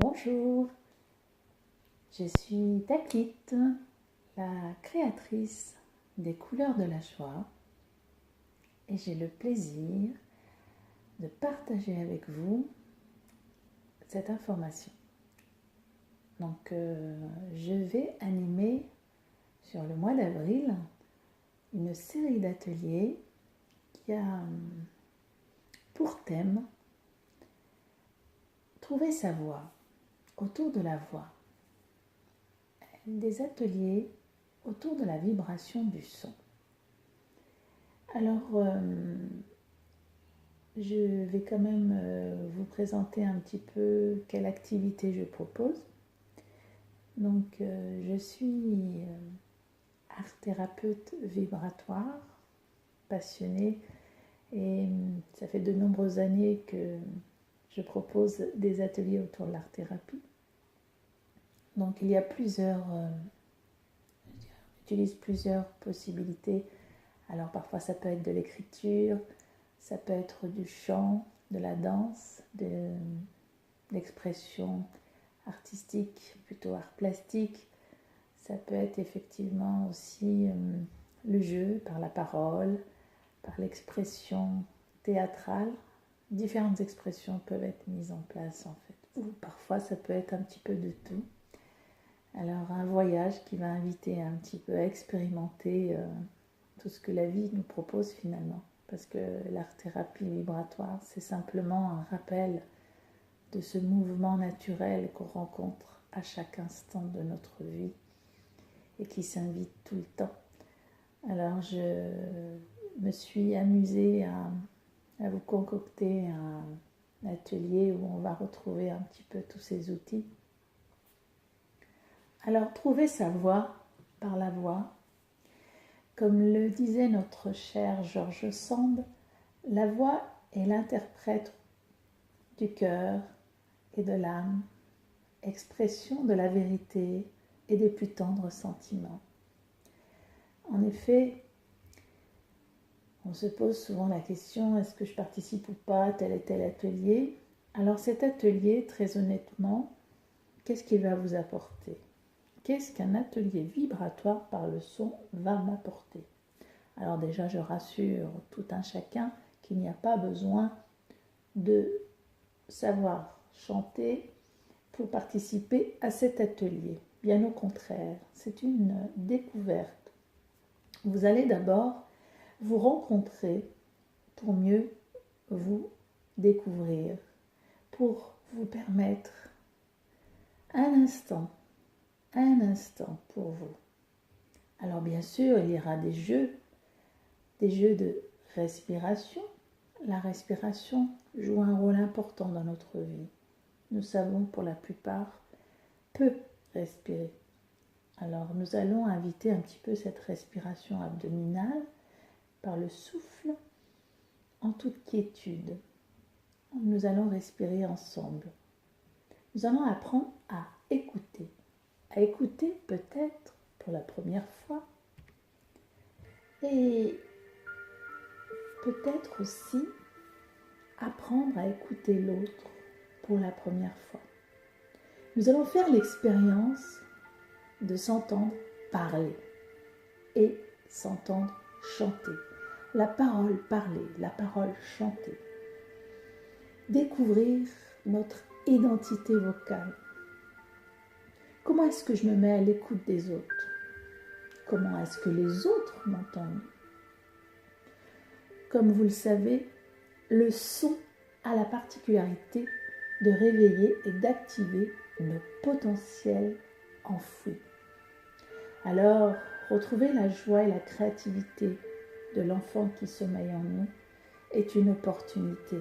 Bonjour, je suis Taklit, la créatrice des couleurs de la joie et j'ai le plaisir de partager avec vous cette information. Donc je vais animer sur le mois d'avril une série d'ateliers qui a pour thème trouver sa voix, autour de la voix. Des ateliers autour de la vibration du son. Alors, je vais quand même vous présenter un petit peu quelle activité je propose. Donc, je suis art thérapeute vibratoire, passionnée, et ça fait de nombreuses années que je propose des ateliers autour de l'art thérapie. Donc, il y a j'utilise plusieurs possibilités. Alors parfois ça peut être de l'écriture, ça peut être du chant, de la danse, de l'expression artistique, plutôt art plastique. Ça peut être effectivement aussi le jeu par la parole, par l'expression théâtrale. Différentes expressions peuvent être mises en place en fait. Ou parfois ça peut être un petit peu de tout. Alors un voyage qui va inviter un petit peu à expérimenter tout ce que la vie nous propose finalement. Parce que l'art-thérapie vibratoire, c'est simplement un rappel de ce mouvement naturel qu'on rencontre à chaque instant de notre vie et qui s'invite tout le temps. Alors je me suis amusée à vous concocter un atelier où on va retrouver un petit peu tous ces outils. Alors, trouver sa voix par la voix. Comme le disait notre cher George Sand, la voix est l'interprète du cœur et de l'âme, expression de la vérité et des plus tendres sentiments. En effet, on se pose souvent la question, est-ce que je participe ou pas à tel et tel atelier? Alors cet atelier, très honnêtement, qu'est-ce qu'il va vous apporter? Qu'est-ce qu'un atelier vibratoire par le son va m'apporter? Alors déjà, je rassure tout un chacun qu'il n'y a pas besoin de savoir chanter pour participer à cet atelier. Bien au contraire, c'est une découverte. Vous allez d'abord vous rencontrer pour mieux vous découvrir, pour vous permettre un instant pour vous. Alors bien sûr, il y aura des jeux de respiration. La respiration joue un rôle important dans notre vie. Nous savons pour la plupart peu respirer. Alors nous allons inviter un petit peu cette respiration abdominale par le souffle en toute quiétude. Nous allons respirer ensemble. Nous allons apprendre à écouter peut-être pour la première fois et peut-être aussi apprendre à écouter l'autre pour la première fois. Nous allons faire l'expérience de s'entendre parler et s'entendre chanter. La parole parler, la parole chanter. Découvrir notre identité vocale. Comment est-ce que je me mets à l'écoute des autres? Comment est-ce que les autres m'entendent? Comme vous le savez, le son a la particularité de réveiller et d'activer nos potentiels enfouis. Alors, retrouver la joie et la créativité de l'enfant qui sommeille en nous est une opportunité.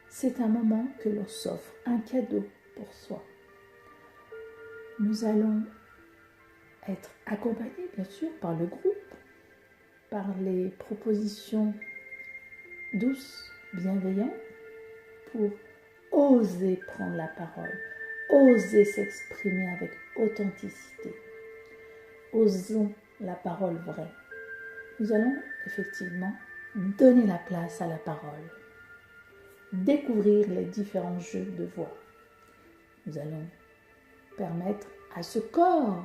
C'est un moment que l'on s'offre, un cadeau pour soi. Nous allons être accompagnés, bien sûr, par le groupe, par les propositions douces, bienveillantes, pour oser prendre la parole, oser s'exprimer avec authenticité. Osons la parole vraie. Nous allons effectivement donner la place à la parole, découvrir les différents jeux de voix. Nous allons permettre à ce corps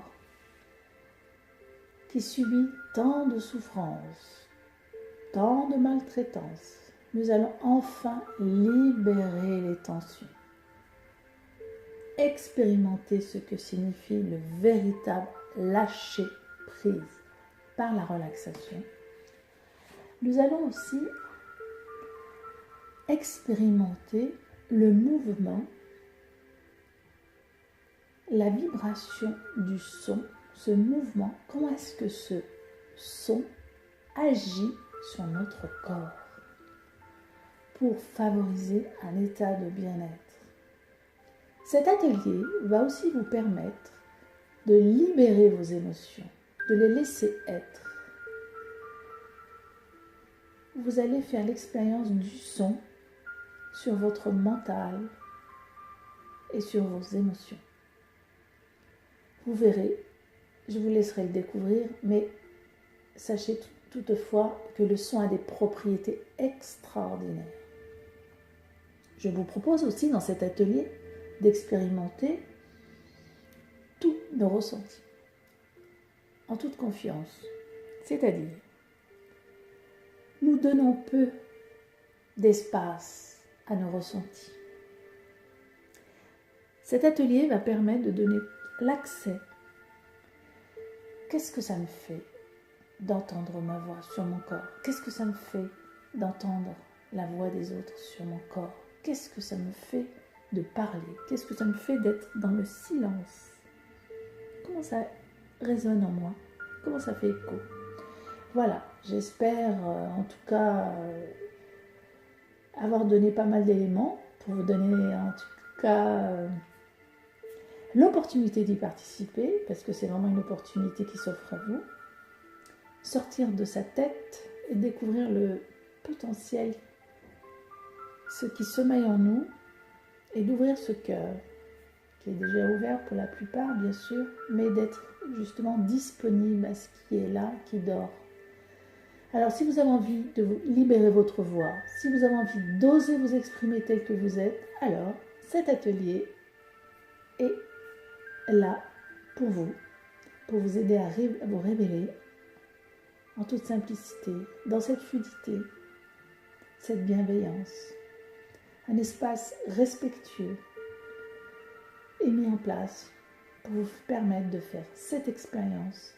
qui subit tant de souffrances, tant de maltraitance, nous allons enfin libérer les tensions. Expérimenter ce que signifie le véritable lâcher prise par la relaxation. Nous allons aussi expérimenter le mouvement, la vibration du son, ce mouvement, comment est-ce que ce son agit sur notre corps pour favoriser un état de bien-être. Cet atelier va aussi vous permettre de libérer vos émotions, de les laisser être. Vous allez faire l'expérience du son sur votre mental et sur vos émotions. Vous verrez, je vous laisserai le découvrir, mais sachez toutefois que le son a des propriétés extraordinaires. Je vous propose aussi dans cet atelier d'expérimenter tous nos ressentis, en toute confiance. C'est-à-dire, nous donnons peu d'espace à nos ressentis. Cet atelier va permettre de donner l'accès. Qu'est-ce que ça me fait d'entendre ma voix sur mon corps? Qu'est-ce que ça me fait d'entendre la voix des autres sur mon corps? Qu'est-ce que ça me fait de parler? Qu'est-ce que ça me fait d'être dans le silence? Comment ça résonne en moi? Comment ça fait écho? Voilà, j'espère en tout cas avoir donné pas mal d'éléments pour vous donner en tout cas l'opportunité d'y participer, parce que c'est vraiment une opportunité qui s'offre à vous. Sortir de sa tête et découvrir le potentiel, ce qui sommeille en nous, et d'ouvrir ce cœur, qui est déjà ouvert pour la plupart, bien sûr, mais d'être justement disponible à ce qui est là, qui dort. Alors, si vous avez envie de vous libérer votre voix, si vous avez envie d'oser vous exprimer tel que vous êtes, alors cet atelier est là pour vous aider à vous révéler en toute simplicité, dans cette fluidité, cette bienveillance. Un espace respectueux est mis en place pour vous permettre de faire cette expérience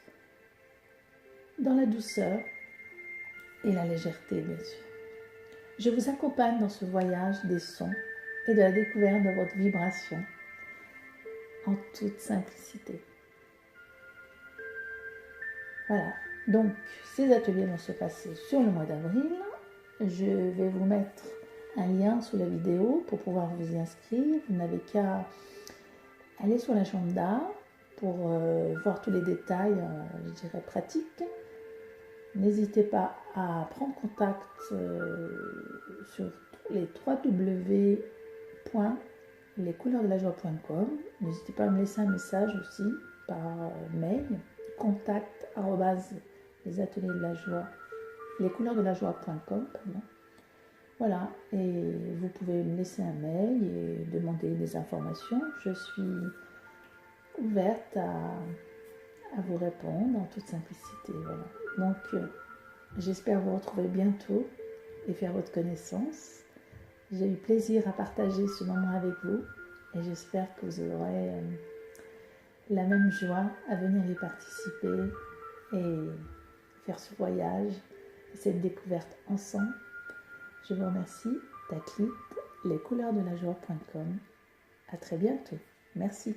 dans la douceur et la légèreté, bien sûr. Je vous accompagne dans ce voyage des sons et de la découverte de votre vibration en toute simplicité. Voilà, donc ces ateliers vont se passer sur le mois d'avril. Je vais vous mettre un lien sous la vidéo pour pouvoir vous y inscrire. Vous n'avez qu'à aller sur l'agenda pour voir tous les détails, je dirais, pratiques. N'hésitez pas à prendre contact sur les www.lescouleurdelajoie.com. N'hésitez pas à me laisser un message aussi par mail, contact@lescouleurdelajoie.com. Voilà, et vous pouvez me laisser un mail et demander des informations. Je suis ouverte à vous répondre en toute simplicité. Voilà. Donc, j'espère vous retrouver bientôt et faire votre connaissance. J'ai eu plaisir à partager ce moment avec vous et j'espère que vous aurez la même joie à venir y participer et faire ce voyage, cette découverte ensemble. Je vous remercie. Taclite, lescouleurdelajoie.com. À très bientôt. Merci.